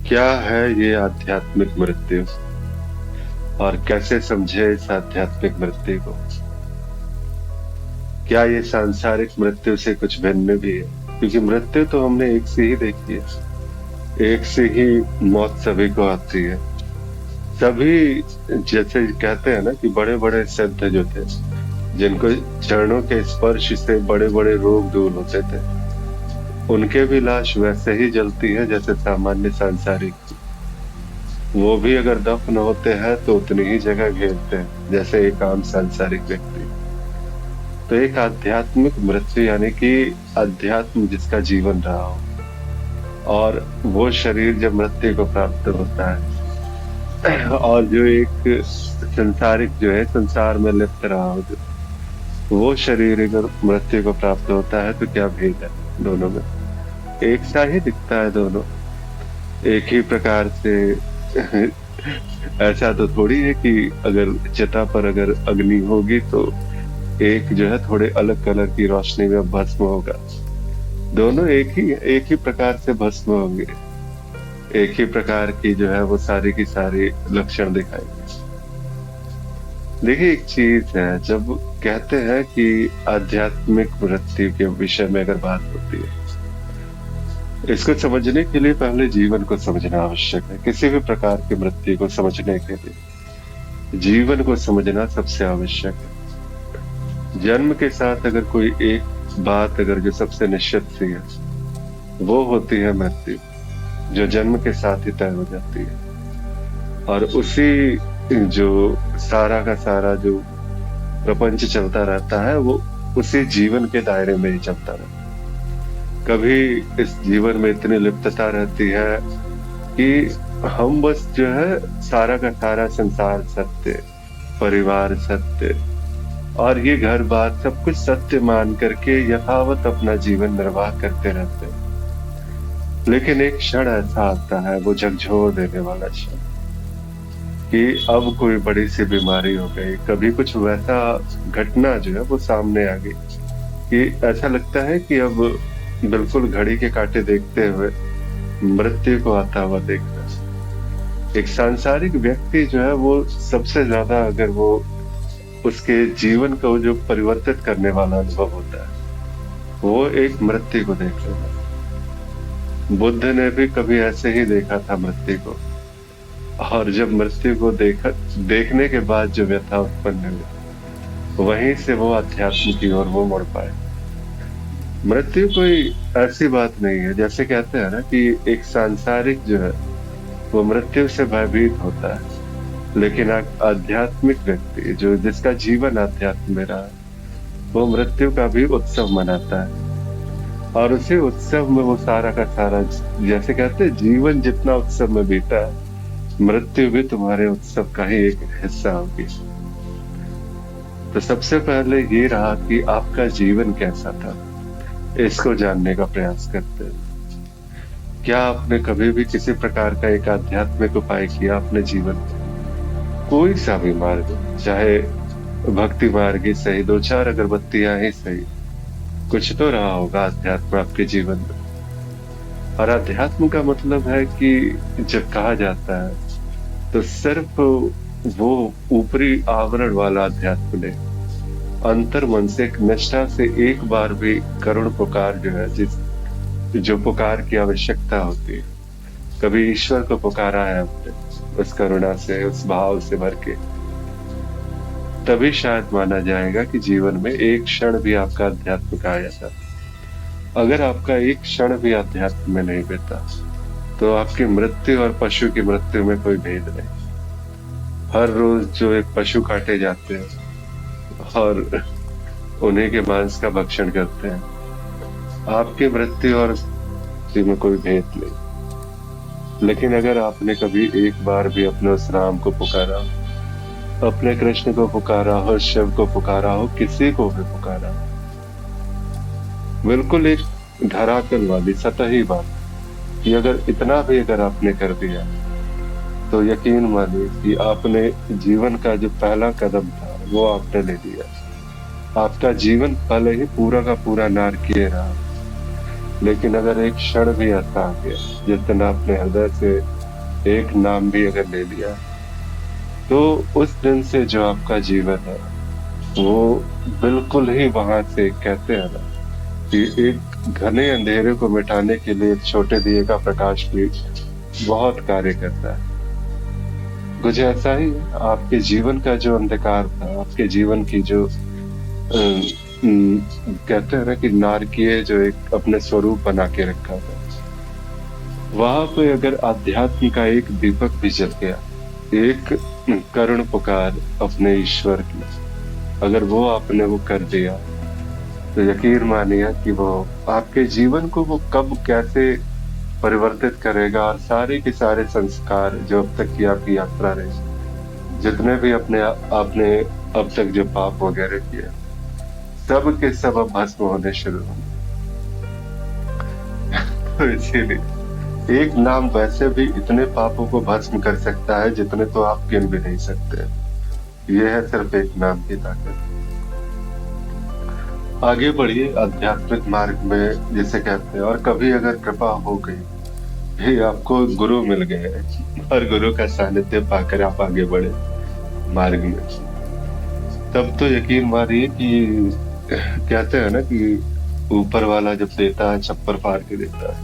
क्या है ये आध्यात्मिक मृत्यु और कैसे समझे इस आध्यात्मिक मृत्यु को? क्या ये सांसारिक मृत्यु से कुछ भिन्न भी है? क्योंकि मृत्यु तो हमने एक से ही देखी है, एक से ही मौत सभी को आती है। सभी, जैसे कहते हैं ना कि बड़े बड़े संत जो थे, जिनको चरणों के स्पर्श से बड़े बड़े रोग दूर होते थे, उनके भी लाश वैसे ही जलती है जैसे सामान्य सांसारिक। वो भी अगर दफन होते हैं तो उतनी ही जगह घेरते हैं जैसे एक आम सांसारिक व्यक्ति। तो एक आध्यात्मिक मृत्यु यानी कि अध्यात्म जिसका जीवन रहा हो, और वो शरीर जब मृत्यु को प्राप्त होता है और जो एक संसारिक जो है संसार में लिप्त रहा हो, जो वो शरीर अगर मृत्यु को प्राप्त होता है तो क्या भेद है दोनों में? एक सा ही दिखता है दोनों, एक ही प्रकार से। ऐसा तो थोड़ी है कि अगर चिता पर अगर अग्नि होगी तो एक जो है थोड़े अलग कलर की रोशनी में भस्म होगा। दोनों एक ही प्रकार से भस्म होंगे, एक ही प्रकार की जो है वो सारी की सारी लक्षण दिखाएंगे। देखिए, एक चीज है, जब कहते हैं कि आध्यात्मिक मृत्यु के विषय में अगर बात होती है, इसको समझने के लिए पहले जीवन को समझना आवश्यक है। किसी भी प्रकार की मृत्यु को समझने के लिए जीवन को समझना सबसे आवश्यक है। जन्म के साथ अगर कोई एक बात अगर जो सबसे निश्चित सी है, वो होती है मृत्यु, जो जन्म के साथ ही तय हो जाती है। और उसी जो सारा का सारा जो प्रपंच चलता रहता है, वो उसी जीवन के दायरे में ही चलता रहता है। कभी इस जीवन में इतनी लिप्तता रहती है कि हम बस जो है सारा का सारा संसार सत्य, परिवार सत्य और ये घर बार सब कुछ सत्य मान करके यथावत अपना जीवन निर्वाह करते रहते हैं। लेकिन एक क्षण ऐसा आता है, वो झकझोर देने वाला क्षण, कि अब कोई बड़ी सी बीमारी हो गई, कभी कुछ वैसा घटना जो है वो सामने आ गई कि ऐसा लगता है कि अब बिल्कुल घड़ी के कांटे देखते हुए मृत्यु को आता हुआ देखता है। एक सांसारिक व्यक्ति जो है वो सबसे ज्यादा अगर वो उसके जीवन को जो परिवर्तित करने वाला अनुभव होता है, वो एक मृत्यु को देख लेना। बुद्ध ने भी कभी ऐसे ही देखा था मृत्यु को, और जब मृत्यु को देखने के बाद जो व्यथा उत्पन्न हुई, वहीं से वो अध्यात्म की ओर वो मुड़ पाए। मृत्यु कोई ऐसी बात नहीं है, जैसे कहते हैं ना कि एक सांसारिक जो है वो मृत्यु से भयभीत होता है, लेकिन एक आध्यात्मिक व्यक्ति जो जिसका जीवन आध्यात्म में रहा है, वो मृत्यु का भी उत्सव मनाता है। और उसी उत्सव में वो सारा का सारा, जैसे कहते हैं जीवन जितना उत्सव में बीता है, मृत्यु भी तुम्हारे उत्सव का ही एक हिस्सा होगी। तो सबसे पहले ये रहा कि आपका जीवन कैसा था, इसको जानने का प्रयास करते हैं। क्या आपने कभी भी किसी प्रकार का एक आध्यात्मिक उपाय किया अपने जीवन में? कोई सा भी मार्ग, चाहे भक्ति मार्ग ही सही, 2-4 अगरबत्तियां ही सही, कुछ तो रहा होगा अध्यात्म आपके जीवन में। और अध्यात्म का मतलब है कि जब कहा जाता है तो सिर्फ वो ऊपरी आवरण वाला अध्यात्म नहीं, अंतर मन से एक निष्ठा से एक बार भी करुण पुकार जो है, जो पुकार की आवश्यकता होती है, कभी ईश्वर को पुकारा है हमने उस करुणा से, उस भाव से भर के, तभी शायद माना जाएगा कि जीवन में एक क्षण भी आपका अध्यात्म का आया था। अगर आपका एक क्षण भी अध्यात्म में नहीं बीता, तो आपकी मृत्यु और पशु की मृत्यु में कोई भेद नहीं। हर रोज जो एक पशु काटे जाते हैं और उन्हीं के मांस का भक्षण करते हैं, आपकी मृत्यु और मृत्यु में कोई भेद नहीं। लेकिन अगर आपने कभी एक बार भी अपने उस राम को पुकारा, अपने कृष्ण को पुकारा हो, शिव को पुकारा हो, किसी को भी पुकारा, बिल्कुल एक धरातल वाली सतही बात कि अगर इतना भी अगर आपने कर दिया, तो यकीन मानिए कि आपने जीवन का जो पहला कदम था वो आपने ले लिया। आपका जीवन पहले ही पूरा का पूरा नारकीय रहा, लेकिन अगर एक क्षण भी ऐसा आ गया जितना अपने हृदय से एक नाम भी अगर ले लिया, तो उस दिन से जो आपका जीवन है वो बिल्कुल ही वहां से, कहते हैं ना कि एक घने अंधेरे को मिटाने के लिए एक छोटे दिए का प्रकाश भी बहुत कार्य करता है। कुछ ऐसा ही आपके जीवन का जो अंधकार था, आपके जीवन की जो कहते हैं ना कि नारकीय जो एक अपने स्वरूप बना के रखा था, वहां पे अगर आध्यात्म का एक दीपक भी जल गया, एक करुण पुकार अपने ईश्वर की, अगर वो आपने वो कर दिया, तो यकीन मानिए कि वो आपके जीवन को वो कब कैसे परिवर्तित करेगा। और सारे के सारे संस्कार जो अब तक की आपकी यात्रा रही, जितने भी अपने आपने अब तक जो पाप वगैरह किए, सब के सब अब भस्म होने शुरू होंगे। तो इसीलिए एक नाम वैसे भी इतने पापों को भस्म कर सकता है जितने तो आप गिन भी नहीं सकते। ये है सिर्फ एक नाम की ताकत। आगे बढ़िए आध्यात्मिक मार्ग में, जिसे कहते हैं। और कभी अगर कृपा हो गई, भी आपको गुरु मिल गए और गुरु का सानिध्य पाकर आप आगे बढ़े मार्ग में, तब तो यकीन मानिए कि कहते हैं ना कि ऊपर वाला जब देता है छप्पर फाड़ के देता है,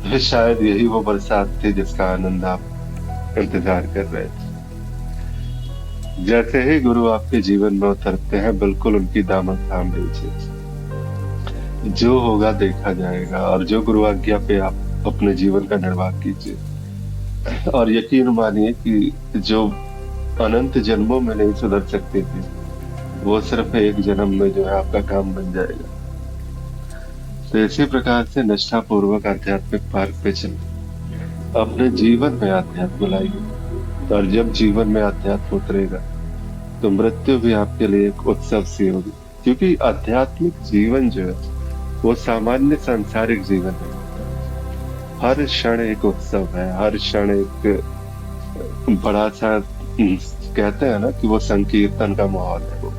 तो शायद यही वो बरसात थी जिसका आनंद आप इंतजार कर रहे थे। जैसे ही गुरु आपके जीवन में उतरते हैं, बिल्कुल उनकी दामन थाम लीजिए। जो होगा देखा जाएगा, और जो गुरु आज्ञा पे आप अपने जीवन का निर्वाह कीजिए। और यकीन मानिए कि जो अनंत जन्मों में नहीं सुधर सकते थे, वो सिर्फ एक जन्म में जो है आपका काम बन जाएगा। तो इसी प्रकार से निष्ठा पूर्वक आध्यात्मिक मार्ग पे चलिए, अपने जीवन में आध्यात्म लाइए। और जब जीवन में अध्यात्म उतरेगा, तो मृत्यु भी आपके लिए एक उत्सव सी होगी। क्योंकि आध्यात्मिक जीवन जो है वो सामान्य सांसारिक जीवन है। हर क्षण एक उत्सव है, हर क्षण एक बड़ा सा, कहते हैं ना कि वो संकीर्तन का माहौल है। वो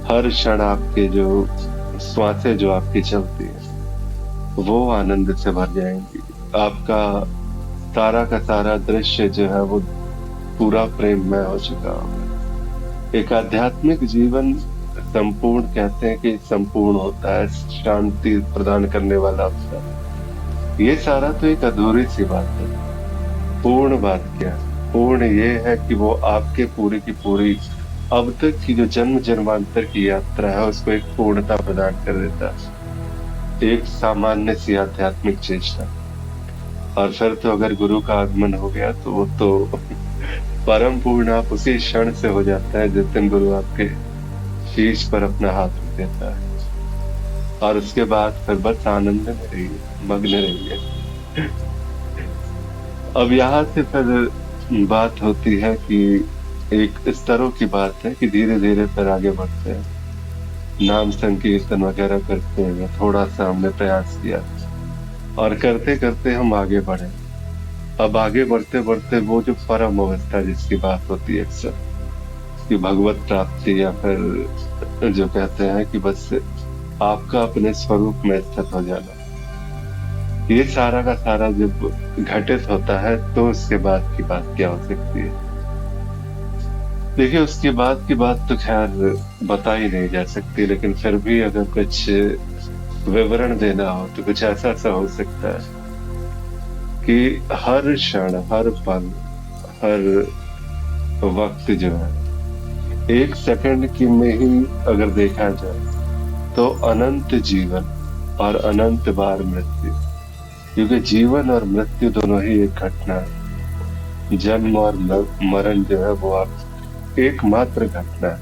हर क्षण आपके जो श्वासें जो आपकी चलती है, वो आनंद से भर जाएंगी। आपका सारा का सारा दृश्य जो है वो पूरा प्रेममय हो चुका होगा। एक आध्यात्मिक जीवन संपूर्ण, कहते हैं कि संपूर्ण होता है, शांति प्रदान करने वाला होता है। ये सारा तो एक अधूरी सी बात है। पूर्ण बात क्या है? पूर्ण ये है कि वो आपके पूरी की पूरी अब तक की जो जन्म जन्मांतर की यात्रा है उसको एक पूर्णता प्रदान कर देता है, एक सामान्य सी आध्यात्मिक चेष्टा। और फिर तो अगर गुरु का आगमन हो गया तो वो तो परम पूर्ण आप उसी क्षण से हो जाता है जिस दिन गुरु आपके शीश पर अपना हाथ रख देता है। और उसके बाद फिर बस आनंद में रहिए, मग्न रहिए। अब यहाँ से फिर बात होती है कि एक स्तरों की बात है कि धीरे धीरे फिर आगे बढ़ते हैं, नाम संकीर्तन वगैरह करते हैं। थोड़ा सा हमने प्रयास किया और करते करते हम आगे बढ़े। अब आगे बढ़ते बढ़ते वो जो परम अवस्था जिसकी बात होती है अक्सर, कि भगवत प्राप्ति, या फिर जो कहते हैं कि बस आपका अपने स्वरूप में स्थित हो जाना, ये सारा का सारा जब घटित होता है तो उसके बाद की बात क्या हो सकती है। देखिए, उसके बाद की बात तो खैर बता ही नहीं जा सकती, लेकिन फिर भी अगर कुछ विवरण देना हो तो कुछ ऐसा सा हो सकता है कि हर क्षण, हर पल, हर वक्त जो है, एक सेकंड की में ही अगर देखा जाए तो अनंत जीवन और अनंत बार मृत्यु। क्योंकि जीवन और मृत्यु दोनों ही एक घटना है। जन्म और मरण जो है वो आप एकमात्र घटना है।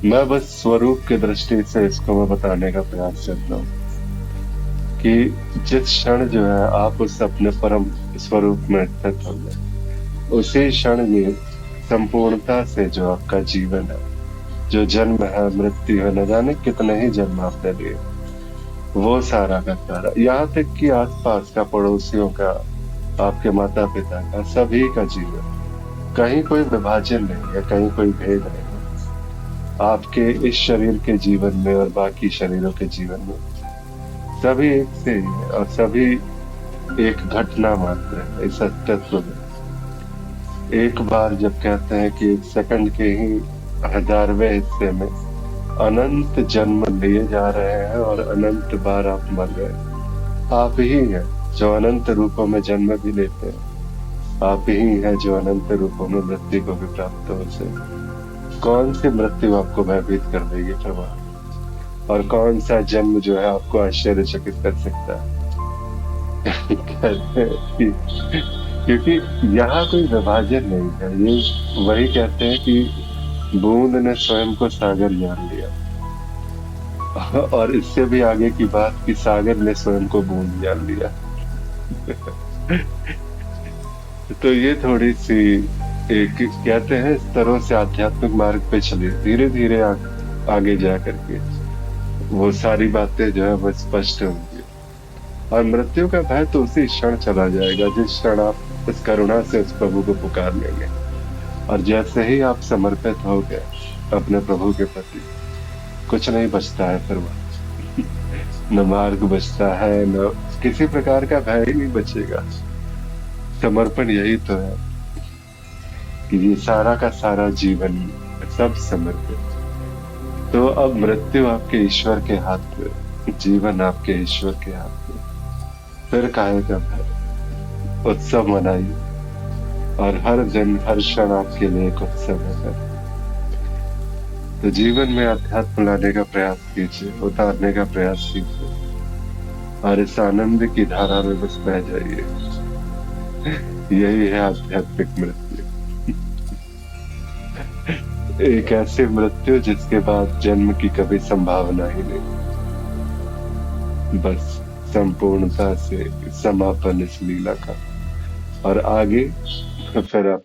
मैं बस स्वरूप की दृष्टि से इसको मैं बताने का प्रयास करता हूँ कि जिस क्षण जो है आप उस अपने परम स्वरूप में स्थित हो गए, उसी क्षण में संपूर्णता से जो आपका जीवन है, जो जन्म है, मृत्यु है, न जाने कितने ही जन्म आपने लिए, वो सारा का सारा, यहाँ तक कि आसपास का, पड़ोसियों का, आपके माता पिता का, सभी का जीवन, कहीं कोई विभाजन नहीं है, कहीं कोई भेद नहीं है आपके इस शरीर के जीवन में और बाकी शरीरों के जीवन में। सभी एक से ही है और सभी एक घटना मात्र है इस अस्तित्व में। एक बार जब कहते हैं कि एक सेकंड के ही 1000वें हिस्से में अनंत जन्म लिए जा रहे हैं और अनंत बार आप मर रहे हैं। आप ही हैं जो अनंत रूपों में जन्म भी लेते हैं। आप ही हैं जो अनंत रूपों में मृत्यु को भी प्राप्त हो से। कौन सी मृत्यु आपको भयभीत कर देगी प्रभा, और कौन सा जन्म जो है आपको आश्चर्यचकित कर सकता है। कहते हैं क्योंकि यहाँ कोई विभाजन नहीं है। ये वही कहते हैं कि बूंद ने स्वयं को सागर जान लिया, और इससे भी आगे की बात कि सागर ने स्वयं को बूंद जान लिया। तो ये थोड़ी सी एक कहते हैं स्तरों से आध्यात्मिक मार्ग पे चले, धीरे धीरे आगे जा करके वो सारी बातें जो है वो स्पष्ट होंगी। और मृत्यु का भय तो उसी क्षण चला जाएगा जिस क्षण आप इस करुणा से उस प्रभु को पुकार लेंगे। और जैसे ही आप समर्पित हो गए अपने प्रभु के प्रति, कुछ नहीं बचता है फिर वहां। न मार्ग बचता है, न किसी प्रकार का भय ही नहीं बचेगा। समर्पण यही तो है कि ये सारा का सारा जीवन सब समर्पित। तो अब मृत्यु आपके ईश्वर के हाथ में, जीवन आपके ईश्वर के हाथ में। फिर काहे का भय। उत्सव मनाइए, और हर दिन हर क्षण आपके लिए एक उत्सव है। तो जीवन में अध्यात्म लाने का प्रयास कीजिए, उतारने का प्रयास कीजिए, और इस आनंद की धारा में बस बह जाइए। यही है आध्यात्मिक मृत्यु। एक ऐसी मृत्यु जिसके बाद जन्म की कभी संभावना ही नहीं, बस संपूर्णता से समापन इस लीला का। और आगे फिर आप